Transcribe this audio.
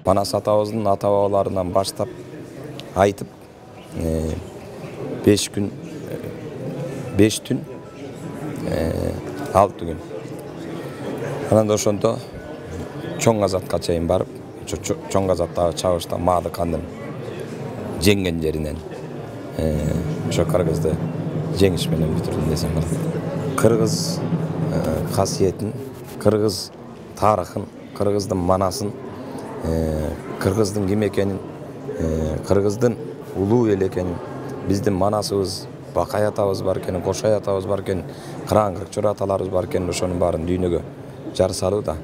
Манас атабыздын ата бабаларынан баштап айтып 5 күн 5 түн 6 күн. Анан ошондо чоң азатка чейин барып, чоң азаттагы чабышта Мадыкандын жеңген жеринен ошо кыргызды жеңиш менен бүтүрдүм десем болот. Кыргыз касиетин, кыргыз тарыхын, кыргыздын манасын, кыргыздын ким экенин, кыргыздын улуу эл экенин, биздин манасыбыз, Бакай атабыз бар экенин, Кошой атабыз бар экенин, Кыран Кыркчор аталарыбыз бар экенин, ошонун баарын дүйнөгө жар салуу да